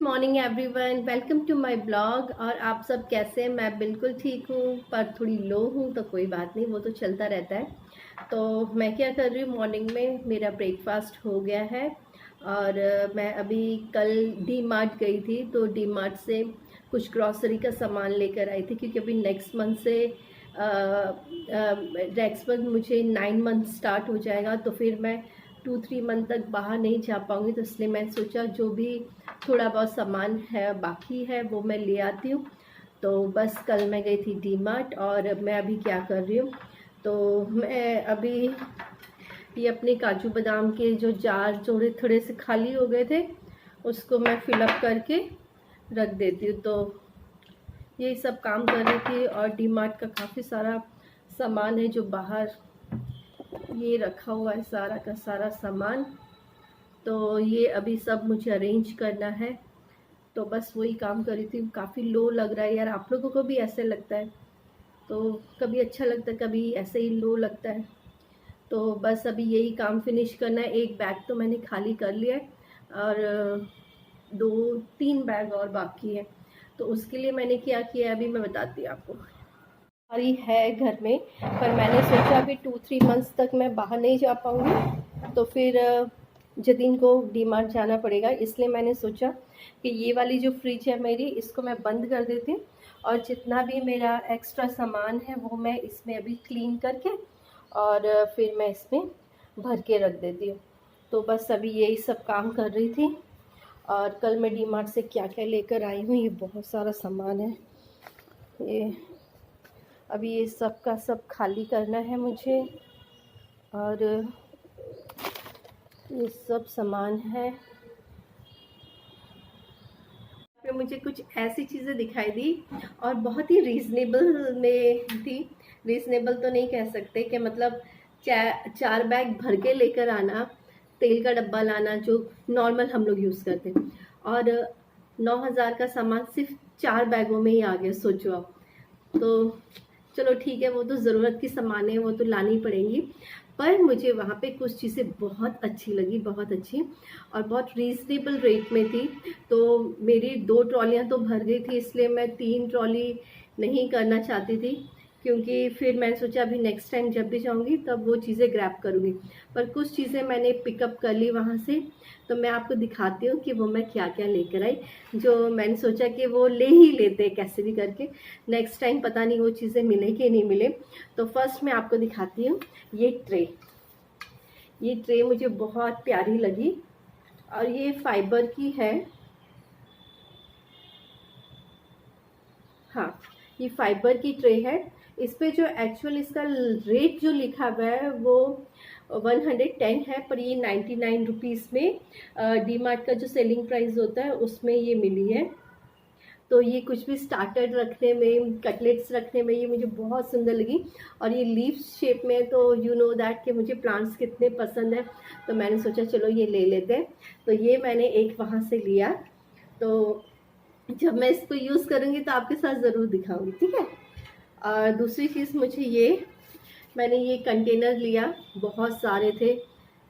Morning everyone, welcome to my blog. और आप सब कैसे हैं? मैं बिल्कुल ठीक हूँ, पर थोड़ी लो हूँ तो कोई बात नहीं, वो तो चलता रहता है। तो मैं क्या कर रही हूँ, मॉर्निंग में मेरा ब्रेकफास्ट हो गया है। और मैं अभी कल डी मार्ट गई थी, तो डी मार्ट से कुछ ग्रॉसरी का सामान लेकर आई थी, क्योंकि अभी नेक्स्ट मंथ मुझे 9 मंथ स्टार्ट हो जाएगा। तो फिर मैं 2-3 मंथ तक बाहर नहीं जा पाऊँगी, तो इसलिए मैंने सोचा जो भी थोड़ा बहुत सामान है बाकी है वो मैं ले आती हूँ। तो बस कल मैं गई थी डी मार्ट, और मैं अभी क्या कर रही हूँ, तो मैं अभी ये अपने काजू बादाम के जो जार थोड़े थोड़े से खाली हो गए थे, उसको मैं फिलअप करके रख देती हूँ। तो यही सब काम कर रही थी। और डी मार्ट का काफ़ी सारा सामान है जो बाहर ये रखा हुआ है, सारा का सारा सामान। तो ये अभी सब मुझे अरेंज करना है, तो बस वही काम कर रही थी। काफ़ी लो लग रहा है यार, आप लोगों को भी ऐसे लगता है? तो कभी अच्छा लगता है, कभी ऐसे ही लो लगता है। तो बस अभी यही काम फिनिश करना है। एक बैग तो मैंने खाली कर लिया है, और 2-3 बैग और बाकी है। तो उसके लिए मैंने क्या किया है अभी मैं बताती हूँ आपको। सारी है घर में, पर मैंने सोचा अभी 2-3 मंथ्स तक मैं बाहर नहीं जा पाऊँगी, तो फिर जतिन को डी मार्ट जाना पड़ेगा। इसलिए मैंने सोचा कि ये वाली जो फ्रिज है मेरी, इसको मैं बंद कर देती हूँ, और जितना भी मेरा एक्स्ट्रा सामान है वो मैं इसमें अभी क्लीन करके और फिर मैं इसमें भर के रख देती हूँ। तो बस अभी यही सब काम कर रही थी। और कल मैं डी मार्ट से क्या क्या लेकर आई हूँ, ये बहुत सारा सामान है। ये अभी ये सब का सब खाली करना है मुझे, और ये सब सामान है। फिर मुझे कुछ ऐसी चीज़ें दिखाई दी, और बहुत ही रीज़नेबल में थी। रीज़नेबल तो नहीं कह सकते कि मतलब 4 बैग भर के लेकर आना, तेल का डब्बा लाना जो नॉर्मल हम लोग यूज़ करते हैं, और 9,000 का सामान सिर्फ 4 बैगों में ही आ गया, सोचो आप। तो चलो ठीक है, वो तो ज़रूरत की सामान है, वो तो लानी पड़ेंगी। पर मुझे वहाँ पे कुछ चीज़ें बहुत अच्छी लगी, बहुत अच्छी, और बहुत रीज़नेबल रेट में थी। तो मेरी 2 ट्रॉलियाँ तो भर गई थी, इसलिए मैं 3 ट्रॉली नहीं करना चाहती थी, क्योंकि फिर मैंने सोचा अभी नेक्स्ट टाइम जब भी जाऊँगी तब वो चीज़ें ग्रैब करूँगी। पर कुछ चीज़ें मैंने पिकअप कर ली वहाँ से, तो मैं आपको दिखाती हूँ कि वो मैं क्या-क्या लेकर आई, जो मैंने सोचा कि वो ले ही लेते हैं कैसे भी करके। नेक्स्ट टाइम पता नहीं वो चीज़ें मिले कि नहीं मिले। तो फर्स्ट मैं आपको दिखाती हूँ ये ट्रे। ये ट्रे मुझे बहुत प्यारी लगी, और ये फाइबर की है। हाँ, ये फाइबर की ट्रे है। इस पे जो एक्चुअल इसका रेट जो लिखा हुआ है वो 110 है, पर ये 99 रुपीज़ में डी मार्ट का जो सेलिंग प्राइस होता है उसमें ये मिली है। तो ये कुछ भी स्टार्टर रखने में, कटलेट्स रखने में ये मुझे बहुत सुंदर लगी। और ये लीफ शेप में, तो यू नो दैट कि मुझे प्लांट्स कितने पसंद है, तो मैंने सोचा चलो ये ले लेते हैं। तो ये मैंने एक वहाँ से लिया। तो जब मैं इसको यूज़ करूँगी तो आपके साथ ज़रूर दिखाऊंगी, ठीक है। और दूसरी चीज़ मुझे मैंने ये कंटेनर लिया। बहुत सारे थे,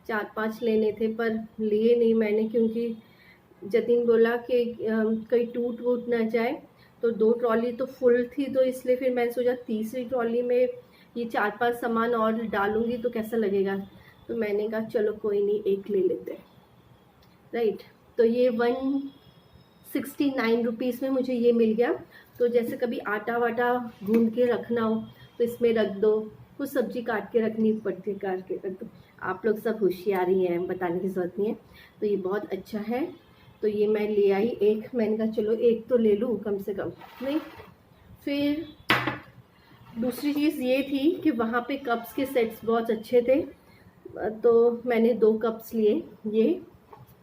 4-5 लेने थे, पर लिए नहीं मैंने, क्योंकि जतिन बोला कि कहीं टूट वूट ना जाए। तो 2 ट्रॉली तो फुल थी, तो इसलिए फिर मैंने सोचा तीसरी ट्रॉली में ये 4-5 सामान और डालूंगी तो कैसा लगेगा। तो मैंने कहा चलो कोई नहीं, एक ले लेते हैं, राइट। तो ये 169 रुपीज़ में मुझे ये मिल गया। तो जैसे कभी आटा वाटा गूंद के रखना हो तो इसमें रख दो, कुछ सब्जी काट के रखनी पड़ती है, काट के रख दो। आप लोग सब होशियार ही हैं, बताने की ज़रूरत नहीं है। तो ये बहुत अच्छा है। तो ये मैं ले आई एक, मैंने कहा चलो एक तो ले लूँ कम से कम, नहीं। फिर दूसरी चीज़ ये थी कि वहाँ पे कप्स के सेट्स बहुत अच्छे थे, तो मैंने 2 कप्स लिए, ये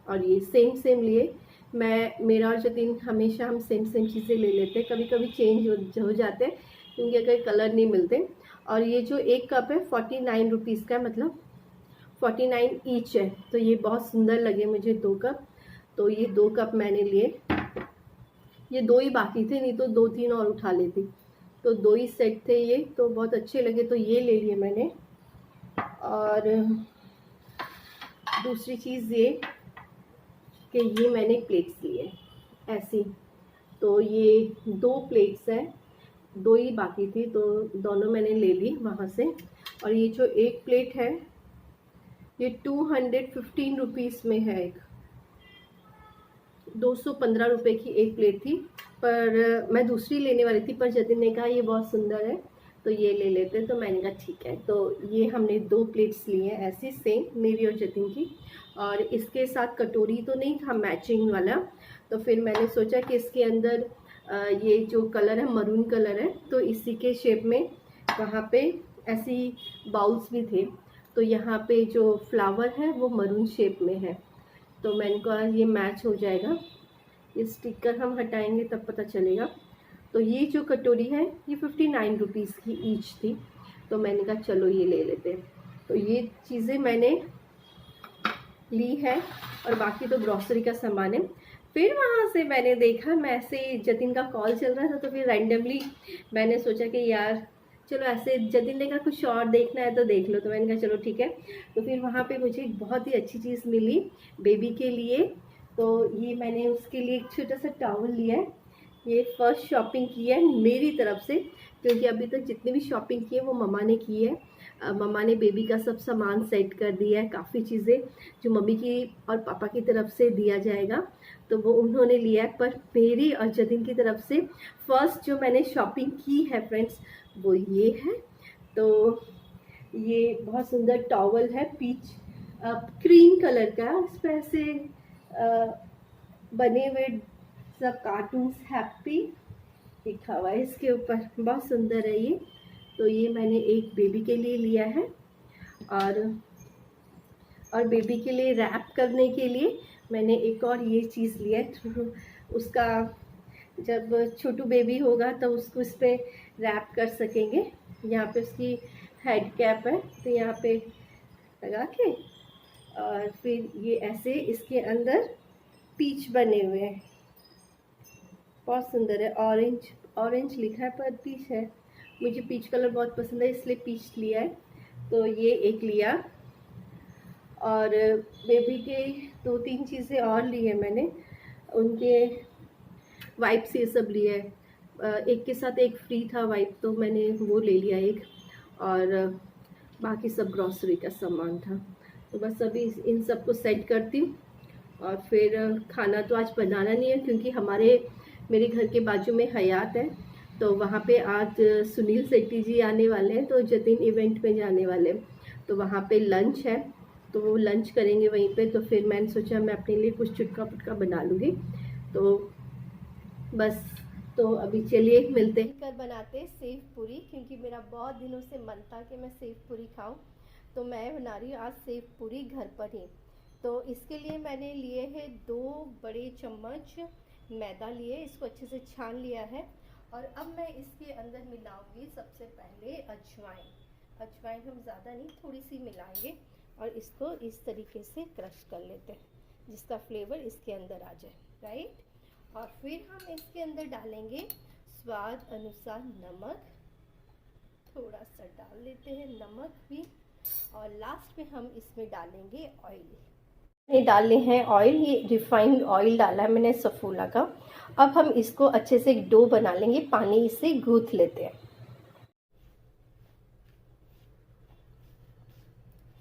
और ये सेम सेम लिए। मेरा और जतिन हमेशा हम सेम सेम चीज़ें ले लेते हैं, कभी कभी चेंज हो जाते हैं, क्योंकि अगर कलर नहीं मिलते। और ये जो एक कप है 49 रुपीज़ का, मतलब 49 ईच है। तो ये बहुत सुंदर लगे मुझे 2 कप। तो ये 2 कप मैंने लिए। ये 2 ही बाकी थे, नहीं तो 2-3 और उठा लेती। तो 2 ही सेट थे ये, तो बहुत अच्छे लगे, तो ये ले लिए मैंने। और दूसरी चीज़ ये कि ये मैंने प्लेट्स लिए, तो ये 2 प्लेट्स हैं, 2 ही बाकी थी तो दोनों मैंने ले ली वहाँ से। और ये जो एक प्लेट है ये 215 रुपीज़ में है, एक 215 रुपये की एक प्लेट थी। पर मैं दूसरी लेने वाली थी, पर जतिन ने कहा ये बहुत सुंदर है तो ये ले लेते हैं, तो मैंने कहा ठीक है। तो ये हमने 2 प्लेट्स ली हैं ऐसी सेम, मेरी और जतिन की। और इसके साथ कटोरी तो नहीं था मैचिंग वाला, तो फिर मैंने सोचा कि इसके अंदर ये जो कलर है मरून कलर है, तो इसी के शेप में वहाँ पे ऐसी बाउल्स भी थे, तो यहाँ पे जो फ्लावर है वो मरून शेप में है, तो मैंने कहा ये मैच हो जाएगा। ये स्टिकर हम हटाएंगे तब पता चलेगा। तो ये जो कटोरी है ये 59 रुपीज़ की ईच थी, तो मैंने कहा चलो ये ले लेते हैं। तो ये चीज़ें मैंने ली है और बाकी तो ग्रॉसरी का सामान है। फिर वहाँ से मैंने देखा, मैं ऐसे जतिन का कॉल चल रहा था तो फिर रैंडमली मैंने सोचा कि यार चलो ऐसे, जतिन ने कहा कुछ और देखना है तो देख लो, तो मैंने कहा चलो ठीक है। तो फिर वहाँ पे मुझे एक बहुत ही अच्छी चीज़ मिली बेबी के लिए, तो ये मैंने उसके लिए एक छोटा सा टॉवल लिया है। ये फर्स्ट शॉपिंग की है मेरी तरफ से, क्योंकि अभी तक जितनी भी शॉपिंग की है वो मम्मा ने की है। मम्मा ने बेबी का सब सामान सेट कर दिया है, काफ़ी चीज़ें जो मम्मी की और पापा की तरफ से दिया जाएगा तो वो उन्होंने लिया है। पर मेरी और जतिन की तरफ से फर्स्ट जो मैंने शॉपिंग की है फ्रेंड्स वो ये है। तो ये बहुत सुंदर टॉवल है, पीच क्रीम कलर का, इस पर ऐसे बने हुए सब कार्टून्स हैप्पी लिखा हुआ है इसके ऊपर, बहुत सुंदर है ये। तो ये मैंने एक बेबी के लिए लिया है, और बेबी के लिए रैप करने के लिए मैंने एक और ये चीज़ लिया है। उसका जब छोटू बेबी होगा तो उसको इस पर रैप कर सकेंगे। यहाँ पे उसकी हेड कैप है तो यहाँ पे लगा के, और फिर ये ऐसे इसके अंदर पीच बने हुए हैं, बहुत सुंदर है। ऑरेंज लिखा है पर पीच है, मुझे पीच कलर बहुत पसंद है इसलिए पीच लिया है। तो ये एक लिया, और बेबी के 2-3 चीज़ें और ली है मैंने, उनके वाइप्स ये सब लिए है। एक के साथ एक फ्री था वाइप, तो मैंने वो ले लिया एक, और बाकी सब ग्रॉसरी का सामान था। तो बस अभी इन सब को सेट करती हूँ, और फिर खाना तो आज बनाना नहीं है क्योंकि मेरे घर के बाजू में हयात है, तो वहाँ पे आज सुनील शेट्टी जी आने वाले हैं, तो जतिन इवेंट में जाने वाले हैं, तो वहाँ पे लंच है, तो वो लंच करेंगे वहीं पे। तो फिर मैंने सोचा मैं अपने लिए कुछ चुटका पुटका बना लूँगी, तो बस। तो अभी चलिए मिलते हैं। कर बनाते सेव पूरी, क्योंकि मेरा बहुत दिनों से मन था कि मैं सेव पूरी खाऊं, तो मैं बना रही हूँ आज सेव पूरी घर पर ही। तो इसके लिए मैंने लिए हैं 2 बड़े चम्मच मैदा लिए, इसको अच्छे से छान लिया है, और अब मैं इसके अंदर मिलाऊंगी सबसे पहले अजवाइन। अजवाइन हम ज़्यादा नहीं, थोड़ी सी मिलाएंगे, और इसको इस तरीके से क्रश कर लेते हैं जिसका फ्लेवर इसके अंदर आ जाए, राइट। और फिर हम इसके अंदर डालेंगे स्वाद अनुसार नमक, थोड़ा सा डाल लेते हैं नमक भी, और लास्ट में हम इसमें डालेंगे ऑयल। ये डालने हैं ऑयल, ये रिफाइंड ऑयल डाला है मैंने सफोला का। अब हम इसको अच्छे से एक डो बना लेंगे, पानी से गूंथ लेते हैं।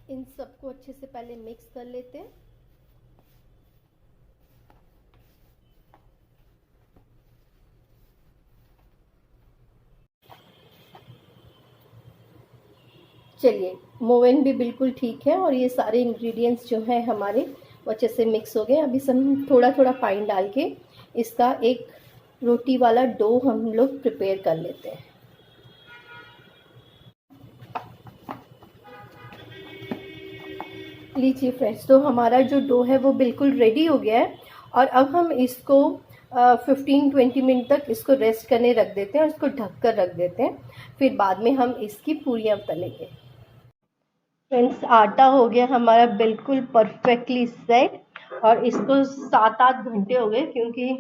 इन सबको अच्छे से पहले मिक्स कर लेते हैं। चलिए, मोवन भी बिल्कुल ठीक है, और ये सारे इंग्रेडिएंट्स जो हैं हमारे वो अच्छे से मिक्स हो गए। अभी हम थोड़ा थोड़ा पानी डाल के इसका एक रोटी वाला डो हम लोग प्रिपेयर कर लेते हैं। लीजिए फ्रेंड्स, तो हमारा जो डो है वो बिल्कुल रेडी हो गया है, और अब हम इसको 15-20 मिनट तक इसको रेस्ट करने रख देते हैं, और इसको ढक कर रख देते हैं। फिर बाद में हम इसकी पूरियाँ तलेंगे। फ्रेंड्स, आटा हो गया हमारा बिल्कुल परफेक्टली सेट, और इसको 7-8 घंटे हो गए क्योंकि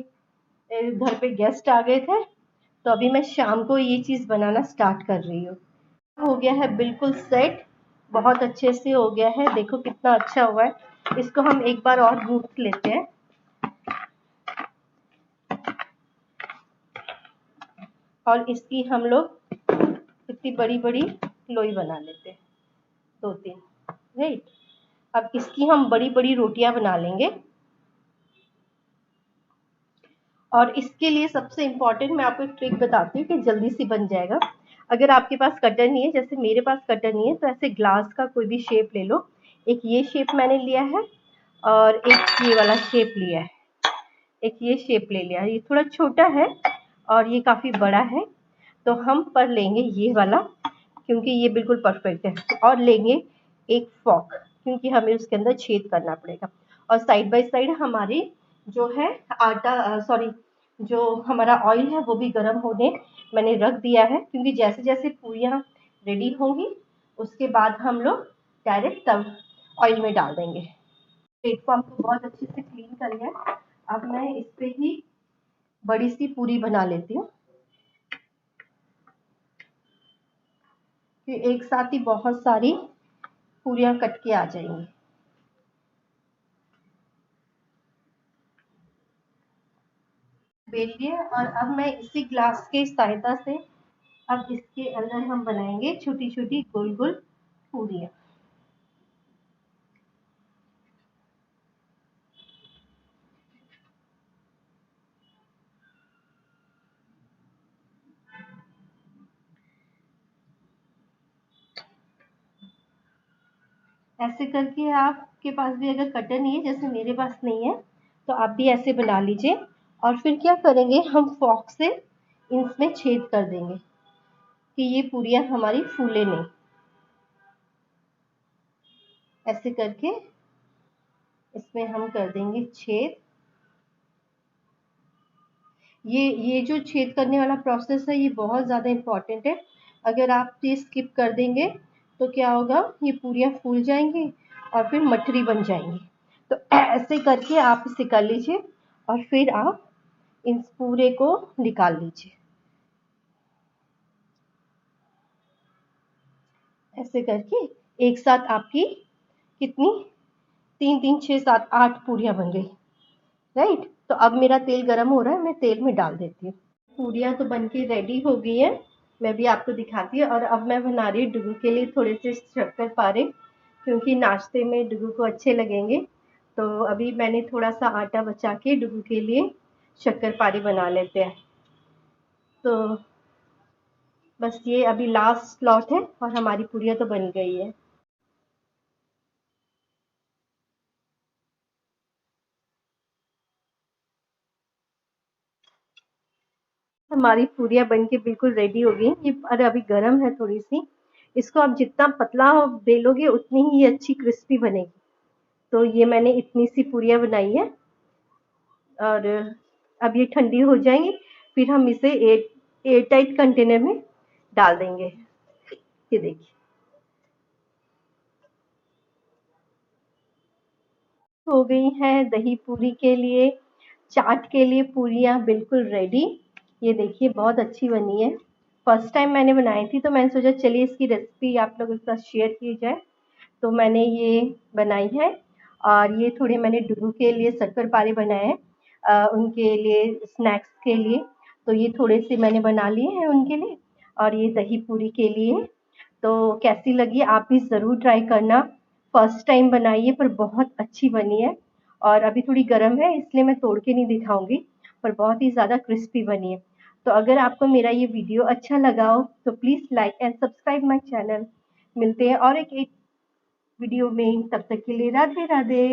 घर पे गेस्ट आ गए थे, तो अभी मैं शाम को ये चीज़ बनाना स्टार्ट कर रही हूँ। हो गया है बिल्कुल सेट, बहुत अच्छे से हो गया है, देखो कितना अच्छा हुआ है। इसको हम एक बार और गूंथ लेते हैं। और इसकी हम लोग इतनी बड़ी बड़ी लोई बना लेते हैं, 2-3, राइट। अब इसकी हम बड़ी बड़ी रोटियां बना लेंगे। और इसके लिए सबसे इम्पोर्टेंट मैं आपको एक ट्रिक बताती हूँ कि जल्दी से बन जाएगा। अगर आपके पास कटर नहीं है, जैसे मेरे पास कटर नहीं है, तो ऐसे ग्लास का कोई भी शेप ले लो। एक ये शेप मैंने लिया है और एक ये वाला शेप लिया है, एक ये शेप ले लिया है। ये थोड़ा छोटा है और ये काफ़ी बड़ा है, तो हम पर लेंगे ये वाला क्योंकि ये बिल्कुल परफेक्ट है। और लेंगे एक फॉक क्योंकि हमें उसके अंदर छेद करना पड़ेगा। और साइड बाय साइड हमारी जो है आटा, सॉरी, जो हमारा ऑयल है वो भी गर्म होने मैंने रख दिया है, क्योंकि जैसे जैसे पूरियाँ रेडी होंगी उसके बाद हम लोग डायरेक्ट तब ऑयल में डाल देंगे। प्लेटफॉर्म को बहुत अच्छे से क्लीन कर लिया। अब मैं इस पे ही बड़ी सी पूरी बना लेती हूँ कि एक साथ ही बहुत सारी पूरियाँ कट के आ जाएंगी। बेल लिए और अब मैं इसी ग्लास की सहायता से अब इसके अंदर हम बनाएंगे छोटी छोटी गोल गोल पूरियाँ। ऐसे करके आपके पास भी अगर कटर नहीं है, जैसे मेरे पास नहीं है, तो आप भी ऐसे बना लीजिए। और फिर क्या करेंगे, हम फॉक से इसमें छेद कर देंगे कि ये पूरियाँ हमारी फूले नहीं। ऐसे करके इसमें हम कर देंगे छेद। ये जो छेद करने वाला प्रोसेस है ये बहुत ज़्यादा इम्पोर्टेंट है। अगर आप ये स्किप कर देंगे तो क्या होगा, ये पूरियाँ फूल जाएंगी और फिर मठरी बन जाएंगी। तो ऐसे करके आप इसे कर लीजिए और फिर आप इन पूरे को निकाल लीजिए। ऐसे करके एक साथ आपकी कितनी, 3 3 6 7 8 पूरियाँ बन गई, राइट। तो अब मेरा तेल गरम हो रहा है, मैं तेल में डाल देती हूँ। पूरियाँ तो बनके रेडी हो गई हैं, मैं भी आपको दिखाती हूँ। और अब मैं बना रही हूँ डुगू के लिए थोड़े से शक्कर-पारे, क्योंकि नाश्ते में डुगू को अच्छे लगेंगे। तो अभी मैंने थोड़ा सा आटा बचा के डुगू के लिए शक्कर-पारे बना लेते हैं। तो बस ये अभी लास्ट लॉट है और हमारी पूरियाँ तो बन गई है। हमारी पूरियाँ बनके बिल्कुल रेडी हो गई। ये और अभी गरम है थोड़ी सी, इसको आप जितना पतला बेलोगे उतनी ही ये अच्छी क्रिस्पी बनेगी। तो ये मैंने इतनी सी पूरियाँ बनाई है और अब ये ठंडी हो जाएंगी, फिर हम इसे एयर टाइट कंटेनर में डाल देंगे। ये देखिए हो गई है दही पूरी के लिए, चाट के लिए पूरियाँ बिल्कुल रेडी। ये देखिए बहुत अच्छी बनी है। फर्स्ट टाइम मैंने बनाई थी तो मैंने सोचा चलिए इसकी रेसिपी आप लोगों के साथ शेयर की जाए। तो मैंने ये बनाई है और ये थोड़े मैंने डुगू के लिए शक्कर-पारे बनाए हैं, उनके लिए स्नैक्स के लिए। तो ये थोड़े से मैंने बना लिए हैं उनके लिए और ये दही पूरी के लिए। तो कैसी लगी आप भी ज़रूर ट्राई करना। फर्स्ट टाइम बनाई है पर बहुत अच्छी बनी है और अभी थोड़ी गर्म है इसलिए मैं तोड़ के नहीं दिखाऊँगी, पर बहुत ही ज़्यादा क्रिस्पी बनी है। तो अगर आपको मेरा ये वीडियो अच्छा लगा हो तो please like and subscribe my channel. मिलते हैं और एक वीडियो में, तब तक के लिए राधे राधे।